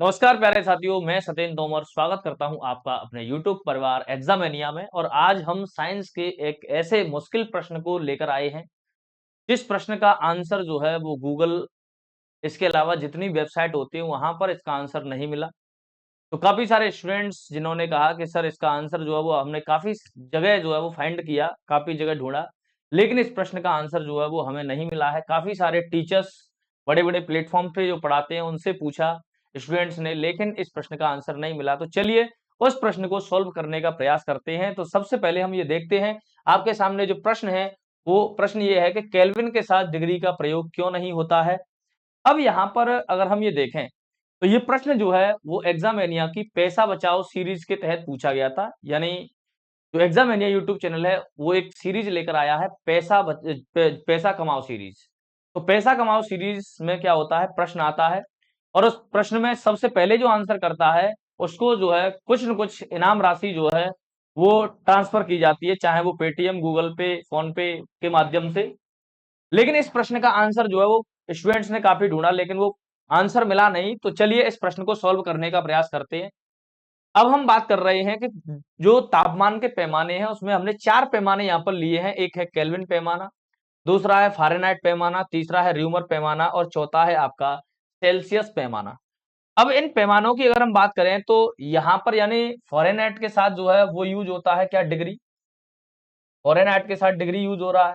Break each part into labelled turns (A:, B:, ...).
A: नमस्कार प्यारे साथियों, मैं सत्येंद्र तोमर स्वागत करता हूं आपका अपने YouTube परिवार एग्जामेनिया में। और आज हम साइंस के एक ऐसे मुश्किल प्रश्न को लेकर आए हैं जिस प्रश्न का आंसर जो है वो गूगल, इसके अलावा जितनी वेबसाइट होती है वहां पर इसका आंसर नहीं मिला। तो काफी सारे स्टूडेंट्स जिन्होंने कहा कि सर इसका आंसर जो है वो हमने काफी जगह जो है वो फाइंड किया, काफी जगह ढूंढा, लेकिन इस प्रश्न का आंसर जो है वो हमें नहीं मिला है। काफी सारे टीचर्स बड़े बड़े प्लेटफॉर्म पे जो पढ़ाते हैं उनसे पूछा स्टूडेंट्स ने, लेकिन इस प्रश्न का आंसर नहीं मिला। तो चलिए उस प्रश्न को सॉल्व करने का प्रयास करते हैं। तो सबसे पहले हम ये देखते हैं, आपके सामने जो प्रश्न है वो प्रश्न ये है कि केल्विन के साथ डिग्री का प्रयोग क्यों नहीं होता है। अब यहाँ पर अगर हम ये देखें तो ये प्रश्न जो है वो एग्जामेनिया की पैसा बचाओ सीरीज के तहत पूछा गया था। यानी जो एग्जामेनिया यूट्यूब चैनल है वो एक सीरीज लेकर आया है, पैसा कमाओ सीरीज। तो पैसा कमाओ सीरीज में क्या होता है, प्रश्न आता है और उस प्रश्न में सबसे पहले जो आंसर करता है उसको जो है कुछ न कुछ इनाम राशि जो है वो ट्रांसफर की जाती है, चाहे वो पेटीएम, गूगल पे, फोन पे के माध्यम से। लेकिन इस प्रश्न का आंसर जो है वो स्टूडेंट्स ने काफी ढूंढा लेकिन वो आंसर मिला नहीं। तो चलिए इस प्रश्न को सॉल्व करने का प्रयास करते हैं। अब हम बात कर रहे हैं कि जो तापमान के पैमाने हैं उसमें हमने चार पैमाने यहाँ पर लिए हैं। एक है केल्विन पैमाना, दूसरा है फारेनहाइट पैमाना, तीसरा है र्यूमर पैमाना और चौथा है आपका सेल्सियस पैमाना। अब इन पैमानों की अगर हम बात करें तो यहाँ पर यानी फारेनहाइट के साथ जो है वो यूज होता है क्या, डिग्री। फारेनहाइट के साथ डिग्री यूज हो रहा है,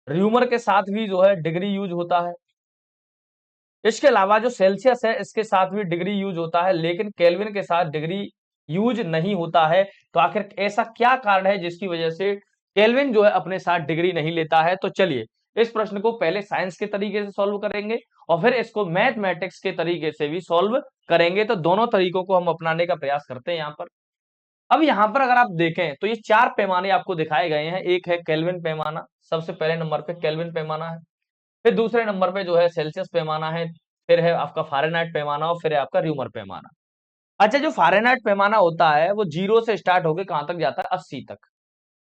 A: र्यूमर के साथ भी जो है डिग्री यूज होता है। इसके अलावा जो सेल्सियस है इसके साथ भी डिग्री यूज होता है, लेकिन केल्विन के साथ डिग्री यूज नहीं होता है। तो आखिर ऐसा क्या कारण है जिसकी वजह से केल्विन जो है अपने साथ डिग्री नहीं लेता है। तो चलिए इस प्रश्न को पहले साइंस के तरीके से सॉल्व करेंगे और फिर इसको मैथमेटिक्स के तरीके से भी सॉल्व करेंगे। तो दोनों तरीकों को हम अपनाने का प्रयास करते हैं यहाँ पर। अब यहाँ पर अगर आप देखें तो ये चार पैमाने आपको दिखाए गए हैं। एक है केल्विन पैमाना, सबसे पहले नंबर पे केल्विन पैमाना है, फिर दूसरे नंबर पे जो है सेल्सियस पैमाना है, फिर है आपका फारेनहाइट पैमाना और फिर है आपका र्यूमर पैमाना। अच्छा, जो फारेनहाइट पैमाना होता है वो 0 से स्टार्ट होकर कहां तक जाता है, 80 तक।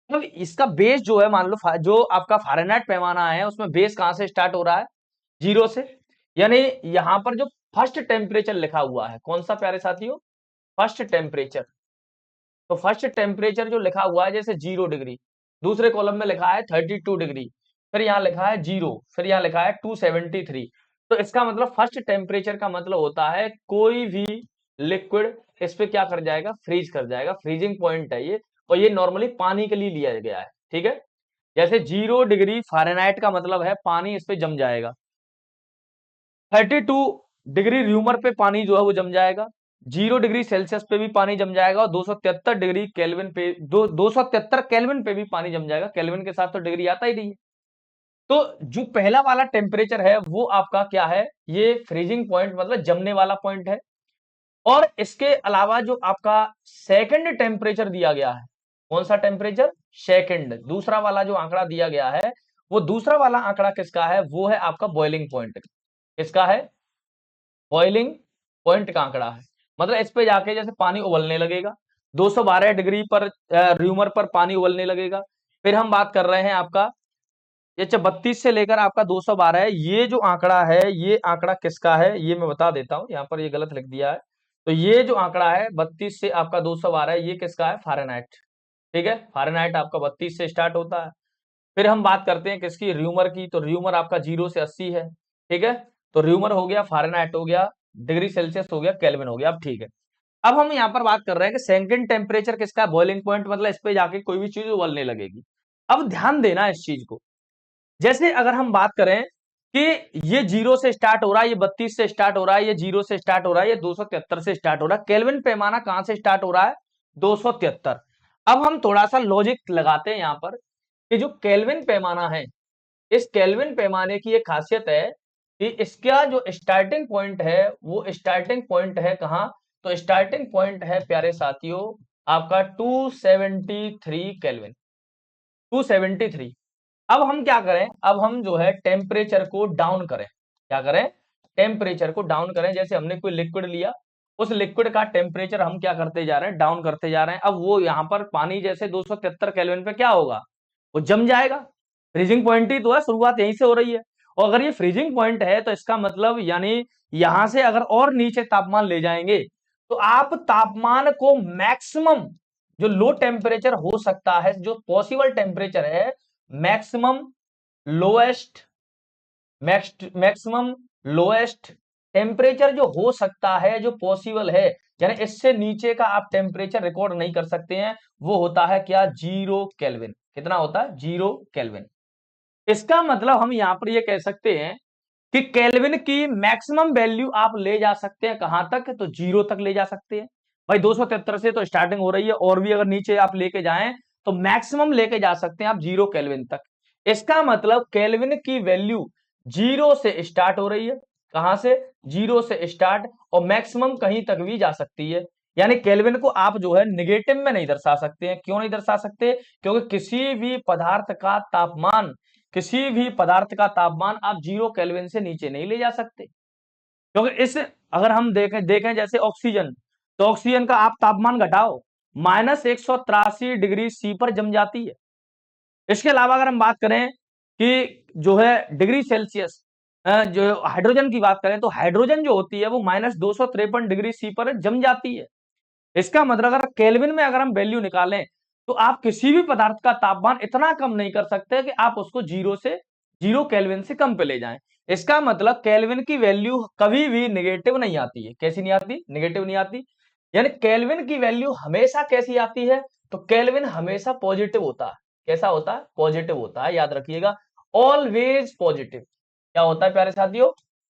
A: तो इसका बेस जो है, मान लो जो आपका फारेनहाइट पैमाना है उसमें बेस कहां से स्टार्ट हो रहा है, 0 से। यानी यहां पर जो फर्स्ट टेम्परेचर लिखा हुआ है कौन सा प्यारे साथियों, फर्स्ट टेम्परेचर। तो फर्स्ट टेम्परेचर जो लिखा हुआ है जैसे 0 डिग्री, दूसरे कॉलम में लिखा है 32 डिग्री, फिर यहाँ लिखा है 0, फिर यहाँ लिखा है 273। तो इसका मतलब फर्स्ट टेम्परेचर का मतलब होता है कोई भी लिक्विड इस पे क्या कर जाएगा, फ्रीज कर जाएगा। फ्रीजिंग पॉइंट है ये, और ये नॉर्मली पानी के लिए लिया गया है, ठीक है। जैसे 0 डिग्री फारेनहाइट का मतलब है पानी इस पे जम जाएगा, 32 डिग्री र्यूमर पे पानी जो है वो जम जाएगा, 0 डिग्री सेल्सियस पे भी पानी जम जाएगा और 273 डिग्री केल्विन पे 273 केल्विन पे भी पानी जम जाएगा। केल्विन के साथ तो डिग्री आता ही नहीं है। तो जो पहला वाला टेम्परेचर है वो आपका क्या है, ये फ्रीजिंग पॉइंट मतलब जमने वाला पॉइंट है। और इसके अलावा जो आपका सेकंड टेम्परेचर दिया गया है, कौन सा टेम्परेचर, सेकंड, दूसरा वाला जो आंकड़ा दिया गया है वो दूसरा वाला आंकड़ा किसका है, वो है आपका बॉइलिंग पॉइंट। किसका है, बॉइलिंग पॉइंट का आंकड़ा है। मतलब इस पे जाके जैसे पानी उबलने लगेगा, 212 डिग्री पर र्यूमर पर पानी उबलने लगेगा। फिर हम बात कर रहे हैं आपका ये 32 से लेकर आपका 212 है। ये जो आंकड़ा है ये आंकड़ा किसका है, ये मैं बता देता हूं, यहाँ पर ये गलत लिख दिया है। तो ये जो आंकड़ा है 32 से आपका 212 है, ये किसका है, फारेनहाइट। ठीक है, फारेनहाइट आपका 32 से स्टार्ट होता है। फिर हम बात करते हैं किसकी, र्यूमर की। तो र्यूमर आपका 0 से 80 है, ठीक है। तो र्यूमर हो गया, फारेनहाइट हो गया, डिग्री सेल्सियस हो गया, केल्विन हो गया। अब ठीक है, अब हम यहाँ पर बात कर रहे हैं कि सेकंड टेम्परेचर किसका है, बॉइलिंग पॉइंट, मतलब इस पे जाके कोई भी चीज उबलने लगेगी। अब ध्यान देना इस चीज को, जैसे अगर हम बात करें कि ये 0 से स्टार्ट हो रहा है, ये 32 से स्टार्ट हो रहा है, ये 0 से स्टार्ट हो रहा है, ये 273 से स्टार्ट हो रहा है। केल्विन पैमाना कहां से स्टार्ट हो रहा है, 273। अब हम थोड़ा सा लॉजिक लगाते हैं यहाँ पर कि जो केल्विन पैमाना है, इस केल्विन पैमाने की एक खासियत है कि इसका जो स्टार्टिंग पॉइंट है वो स्टार्टिंग पॉइंट है कहां, तो स्टार्टिंग पॉइंट है प्यारे साथियों आपका 273 केल्विन, 273। अब हम क्या करें, अब हम जो है टेम्परेचर को डाउन करें। क्या करें, टेम्परेचर को डाउन करें। जैसे हमने कोई लिक्विड लिया, उस लिक्विड का टेम्परेचर हम क्या करते जा रहे हैं, डाउन करते जा रहे हैं। अब वो यहाँ पर पानी जैसे 273 केल्विन पे क्या होगा, वो जम जाएगा। फ्रीजिंग पॉइंट ही तो है, शुरुआत यहीं से हो रही है। और अगर ये फ्रीजिंग पॉइंट है तो इसका मतलब यानी यहां से अगर और नीचे तापमान ले जाएंगे तो आप तापमान को मैक्सिमम जो लो टेम्परेचर हो सकता है, जो पॉसिबल टेम्परेचर है, maximum lowest maximum lowest temperature जो हो सकता है, जो पॉसिबल है, यानी इससे नीचे का आप टेम्परेचर रिकॉर्ड नहीं कर सकते हैं, वो होता है क्या? 0 केल्विन। कितना होता है? 0 केल्विन। इसका मतलब हम यहां पर ये कह सकते हैं कि केल्विन की मैक्सिमम वैल्यू आप ले जा सकते हैं कहां तक? तो 0 तक ले जा सकते हैं। भाई 273 से तो स्टार्टिंग हो रही है, और भी अगर नीचे आप लेके जाएं तो मैक्सिमम लेके जा सकते हैं आप 0 केल्विन तक। इसका मतलब केल्विन की वैल्यू 0 से स्टार्ट हो रही है। कहां से? 0 से स्टार्ट, और मैक्सिमम कहीं तक भी जा सकती है। यानी केल्विन को आप जो है निगेटिव में नहीं दर्शा सकते हैं। क्यों नहीं दर्शा सकते? क्योंकि किसी भी पदार्थ का तापमान आप 0 केल्विन से नीचे नहीं ले जा सकते। क्योंकि इस अगर हम देखें देखें जैसे ऑक्सीजन, तो ऑक्सीजन का आप तापमान घटाओ, -183 डिग्री सी पर जम जाती है। इसके अलावा अगर हम बात करें कि जो है डिग्री सेल्सियस, जो हाइड्रोजन की बात करें, तो हाइड्रोजन जो होती है वो -253 डिग्री सी पर जम जाती है। इसका मतलब अगर केल्विन में अगर हम वैल्यू निकालें तो आप किसी भी पदार्थ का तापमान इतना कम नहीं कर सकते कि आप उसको 0 केल्विन से कम पे ले जाएं। इसका मतलब केल्विन की वैल्यू कभी भी नेगेटिव नहीं आती है। कैसी नहीं आती? नेगेटिव नहीं आती। यानी केल्विन की वैल्यू हमेशा कैसी आती है? तो केल्विन हमेशा पॉजिटिव होता है। कैसा होता है? पॉजिटिव होता है, याद रखिएगा, ऑलवेज पॉजिटिव। क्या होता है प्यारे साथियों?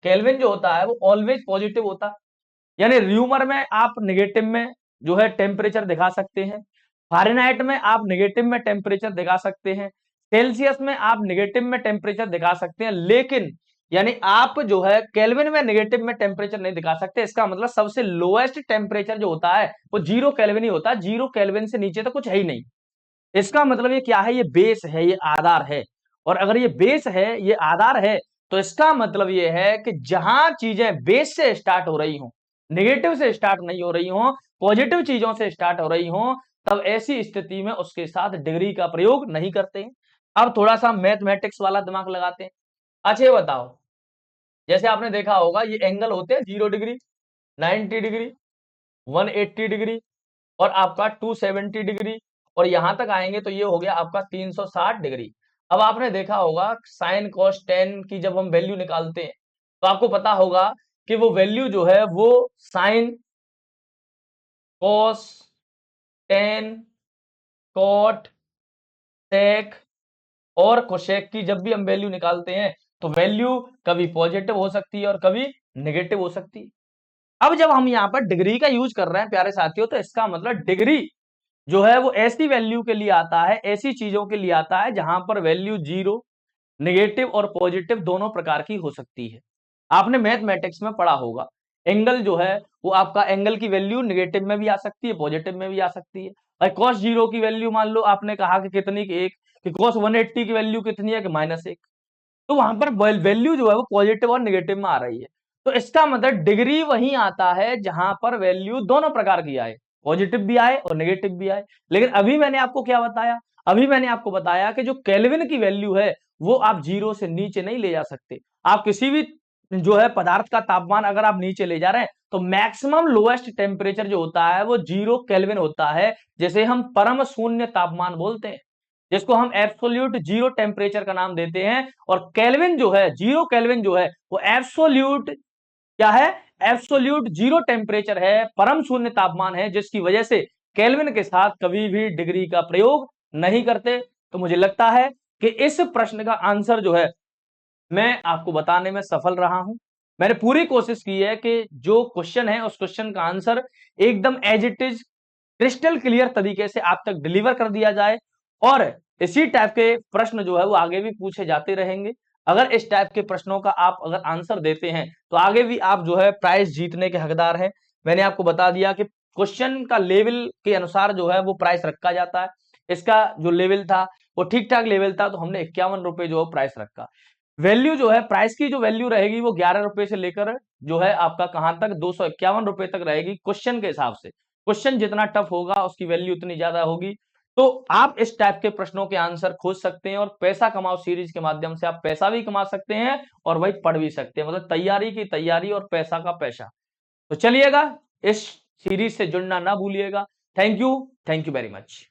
A: केल्विन जो होता है वो ऑलवेज पॉजिटिव होता है। यानी र्यूमर में आप नेगेटिव में जो है टेम्परेचर दिखा सकते हैं, फ़ारेनहाइट में आप नेगेटिव में टेम्परेचर दिखा सकते हैं, सेल्सियस में आप नेगेटिव में टेम्परेचर दिखा सकते हैं, लेकिन यानी आप जो है केल्विन में नेगेटिव में टेम्परेचर नहीं दिखा सकते। इसका मतलब सबसे लोएस्ट टेम्परेचर जो होता है वो 0 केल्विन ही होता है। 0 केल्विन से नीचे तो कुछ है ही नहीं। इसका मतलब ये क्या है? ये बेस है, ये आधार है। और अगर ये बेस है, ये आधार है, तो इसका मतलब ये है कि जहां चीजें बेस से स्टार्ट हो रही हों, नेगेटिव से स्टार्ट नहीं हो रही हों, पॉजिटिव चीजों से स्टार्ट हो रही हों, तब ऐसी स्थिति में उसके साथ डिग्री का प्रयोग नहीं करते हैं। अब थोड़ा सा मैथमेटिक्स वाला दिमाग लगाते हैं। अच्छा ये बताओ, जैसे आपने देखा होगा ये एंगल होते हैं 0 डिग्री, 90 डिग्री, 180 डिग्री, और आपका 270 डिग्री, और यहां तक आएंगे तो ये हो गया आपका 360 डिग्री। अब आपने देखा होगा साइन कॉस टेन की जब हम वैल्यू निकालते हैं तो आपको पता होगा कि वो वैल्यू जो है वो साइन, कॉस, टेन, कॉट, सेक और कोशेक की जब भी हम वैल्यू निकालते हैं तो वैल्यू कभी पॉजिटिव हो सकती है और कभी नेगेटिव हो सकती है। अब जब हम यहाँ पर डिग्री का यूज कर रहे हैं प्यारे साथियों, तो इसका मतलब डिग्री जो है वो ऐसी वैल्यू के लिए आता है, ऐसी चीजों के लिए आता है जहां पर वैल्यू 0, नेगेटिव और पॉजिटिव दोनों प्रकार की हो सकती है। आपने मैथमेटिक्स में पढ़ा होगा एंगल जो है वो आपका एंगल की वैल्यू नेगेटिव में भी आ सकती है, पॉजिटिव में भी आ सकती है। और cos 0 की वैल्यू मान लो आपने कहा कि कितनी की 1, कि cos 180 की वैल्यू कितनी है कि -1, तो वहां पर वैल्यू जो है वो पॉजिटिव और नेगेटिव में आ रही है। तो इसका मतलब डिग्री वहीं आता है जहां पर वैल्यू दोनों प्रकार की आए, पॉजिटिव भी आए और नेगेटिव भी आए। लेकिन अभी मैंने आपको क्या बताया? अभी मैंने आपको बताया कि जो केल्विन की वैल्यू है वो आप 0 से नीचे नहीं ले जा सकते। आप किसी भी जो है पदार्थ का तापमान अगर आप नीचे ले जा रहे हैं तो मैक्सिमम लोएस्ट टेम्परेचर जो होता है वो 0 केल्विन होता है, जिसे हम परम शून्य तापमान बोलते हैं, जिसको हम एब्सोल्यूट जीरो टेम्परेचर का नाम देते हैं। और केल्विन जो है, 0 केल्विन जो है वो एब्सोल्यूट क्या है? एब्सोल्यूट जीरो टेम्परेचर है, परम शून्य तापमान है, जिसकी वजह से केल्विन के साथ कभी भी डिग्री का प्रयोग नहीं करते। तो मुझे लगता है कि इस प्रश्न का आंसर जो है मैं आपको बताने में सफल रहा हूं। मैंने पूरी कोशिश की है कि जो क्वेश्चन है उस क्वेश्चन का आंसर एकदम as it is crystal clear तरीके से आप तक डिलीवर कर दिया जाए, और इसी टाइप के प्रश्न जो है वो आगे भी पूछे जाते रहेंगे। अगर इस टाइप के प्रश्नों का आप अगर आंसर देते हैं तो आगे भी आप जो है प्राइज जीतने के हकदार हैं। मैंने आपको बता दिया कि क्वेश्चन का लेवल के अनुसार जो है वो प्राइस रखा जाता है। इसका जो लेवल था वो ठीक ठाक लेवल था, तो हमने 51 रुपए जो है प्राइस रखा। वैल्यू जो है प्राइस की जो वैल्यू रहेगी वो 11 रुपए से लेकर जो है आपका कहां तक 251 रुपए तक रहेगी क्वेश्चन के हिसाब से। क्वेश्चन जितना टफ होगा उसकी वैल्यू उतनी ज्यादा होगी। तो आप इस टाइप के प्रश्नों के आंसर खोज सकते हैं और पैसा कमाओ सीरीज के माध्यम से आप पैसा भी कमा सकते हैं और वही पढ़ भी सकते हैं, मतलब तैयारी की तैयारी और पैसा का पैसा। तो चलिएगा, इस सीरीज से जुड़ना ना भूलिएगा। Thank you very much.